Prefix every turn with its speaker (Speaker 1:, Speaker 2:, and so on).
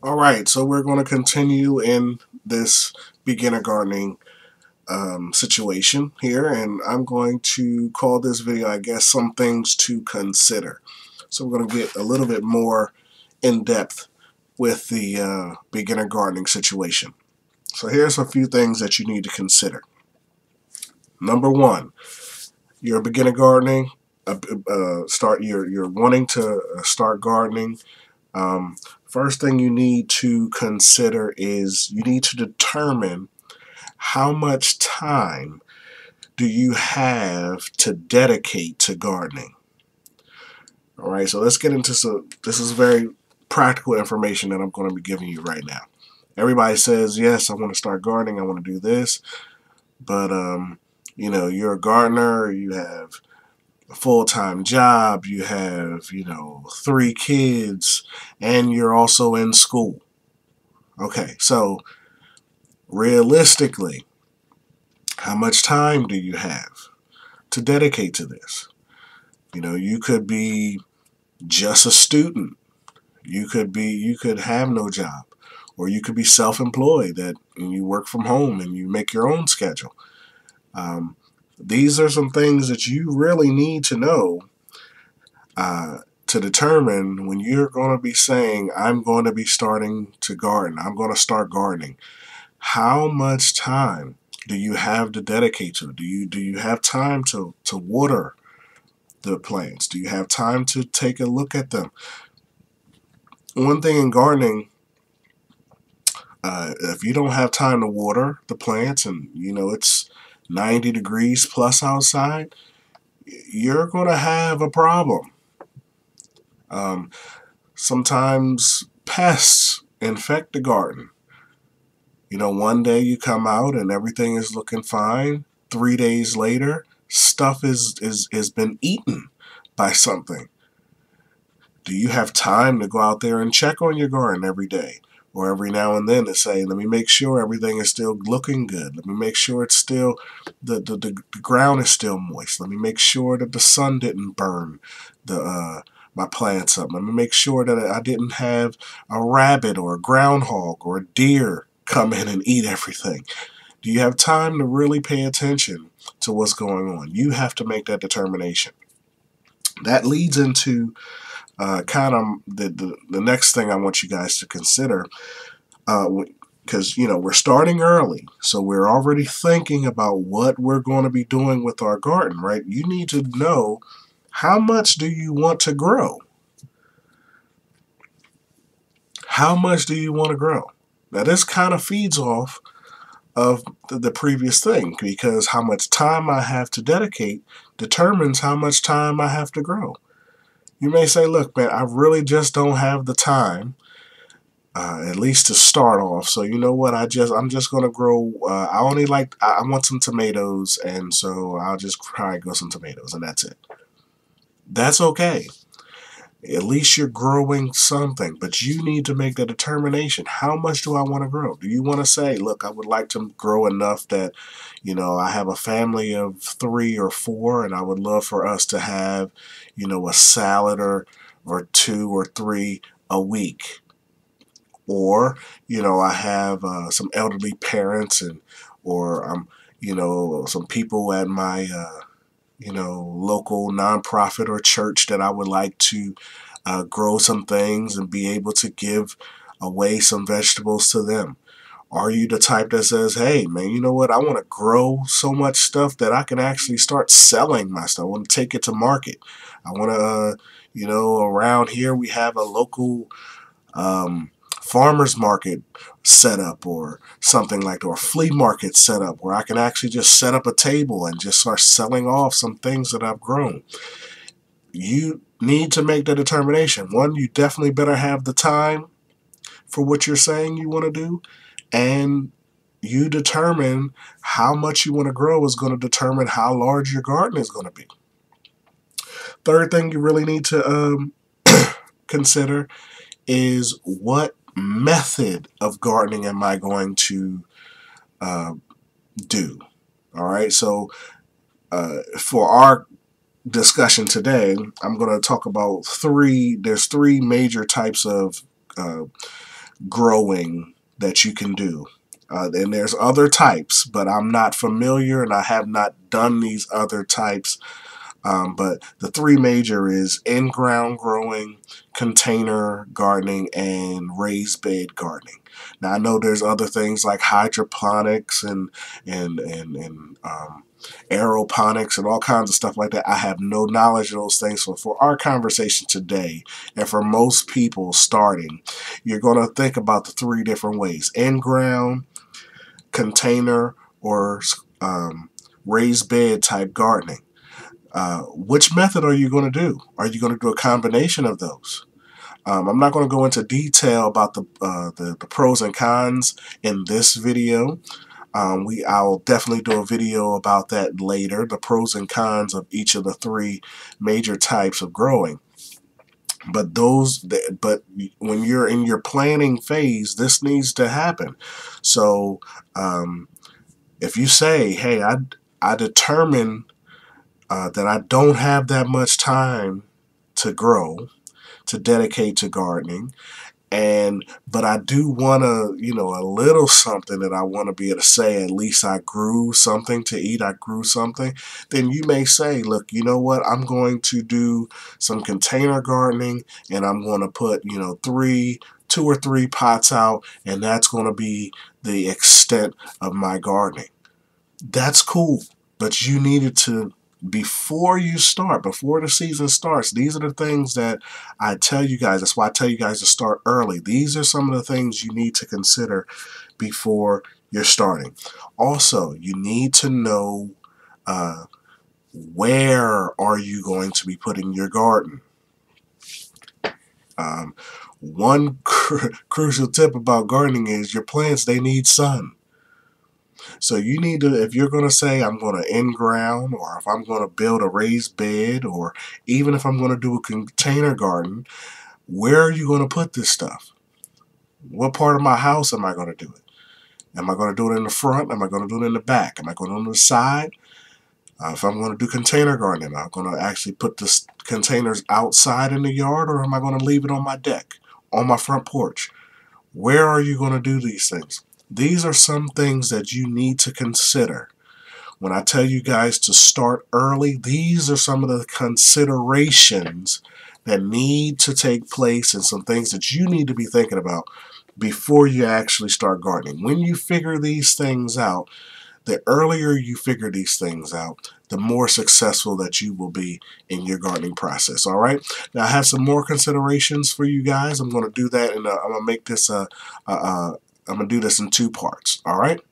Speaker 1: All right, so we're going to continue in this beginner gardening situation here, and I'm going to call this video, I guess, some things to consider. So we're going to get a little bit more in depth with the beginner gardening situation. So here's a few things that you need to consider. Number one, you're beginner gardening. You're wanting to start gardening. Um, First thing you need to consider is you need to determine how much time do you have to dedicate to gardening. All right, so let's get into this is very practical information that I'm going to be giving you right now. Everybody says, yes, I want to start gardening, I want to do this, but you're a gardener, you have a full-time job, you have, 3 kids, and you're also in school. Okay, so realistically, how much time do you have to dedicate to this? You could be just a student. You could have no job, or you could be self-employed and you work from home and you make your own schedule. Um, these are some things that you really need to know to determine when you're going to be saying, I'm going to be starting to garden. I'm going to start gardening. How much time do you have to dedicate to it? Do you have time to water the plants? Do you have time to take a look at them? One thing in gardening, if you don't have time to water the plants and it's 90 degrees plus outside, you're going to have a problem. Um, Sometimes pests infect the garden. One day you come out and everything is looking fine. 3 days later, stuff is been eaten by something. Do you have time to go out there and check on your garden every day? Or every now and then to say, let me make sure everything is still looking good. Let me make sure it's still, the ground is still moist. Let me make sure that the sun didn't burn my plants up. Let me make sure that I didn't have a rabbit or a groundhog or a deer come in and eat everything. Do you have time to really pay attention to what's going on? You have to make that determination. That leads into kind of the next thing I want you guys to consider, because we're starting early, so we're already thinking about what we're going to be doing with our garden, right? You need to know, how much do you want to grow? How much do you want to grow? Now this kind of feeds off of the previous thing, because how much time I have to dedicate determines how much time I have to grow. You may say, look, man, I really just don't have the time, at least to start off. So you know what? I'm just gonna grow. I want some tomatoes, and so I'll just try and grow some tomatoes, and that's it. That's okay. At least you're growing something, but you need to make the determination. How much do I want to grow? Do you want to say, look, I would like to grow enough that, I have a family of 3 or 4, and I would love for us to have, a salad or 2 or 3 a week. Or, I have some elderly parents or some people at my local nonprofit or church that I would like to grow some things and be able to give away some vegetables to them. Are you the type that says, hey, man, you know what? I want to grow so much stuff that I can actually start selling my stuff. I want to take it to market. I want to, around here we have a local farmers market set up or something like that, or flea market set up where I can actually just set up a table and just start selling off some things that I've grown. You need to make the determination. One, you definitely better have the time for what you're saying you want to do, and you determine how much you want to grow is going to determine how large your garden is going to be. Third thing you really need to consider is, what method of gardening am I going to do? All right, so for our discussion today, I'm going to talk about there's 3 major types of growing that you can do. And there's other types, but I'm not familiar and I have not done these other types. But the three major is in-ground growing, container gardening, and raised bed gardening. Now I know there's other things like hydroponics and aeroponics and all kinds of stuff like that. I have no knowledge of those things. So for our conversation today, and for most people starting, you're going to think about the three different ways: in-ground, container, or raised bed type gardening. Which method are you going to do? Are you going to do a combination of those? I'm not going to go into detail about the pros and cons in this video. I'll definitely do a video about that later, the pros and cons of each of the three major types of growing. But when you're in your planning phase, this needs to happen. So if you say, hey, I determine that I don't have that much time to grow, to dedicate to gardening, but I do want to, a little something that I want to be able to say, at least I grew something to eat, I grew something, then you may say, look, you know what, I'm going to do some container gardening, and I'm going to put, 2 or 3 pots out, and that's going to be the extent of my gardening. That's cool, but you needed to, before the season starts, these are the things that I tell you guys. That's why I tell you guys to start early. These are some of the things you need to consider before you're starting. Also, you need to know where are you going to be putting your garden. One crucial tip about gardening is your plants, they need sun. So you need to, if you're going to say I'm going to in-ground, or if I'm going to build a raised bed, or even if I'm going to do a container garden, where are you going to put this stuff? What part of my house am I going to do it? Am I going to do it in the front? Am I going to do it in the back? Am I going to do it on the side? If I'm going to do container gardening, am I going to actually put the containers outside in the yard, or am I going to leave it on my deck, on my front porch? Where are you going to do these things? These are some things that you need to consider. When I tell you guys to start early, these are some of the considerations that need to take place and some things that you need to be thinking about before you actually start gardening. When you figure these things out, the earlier you figure these things out, the more successful that you will be in your gardening process. All right. Now I have some more considerations for you guys. I'm going to do that, and I'm going to make this I'm going to do this in 2 parts. All right.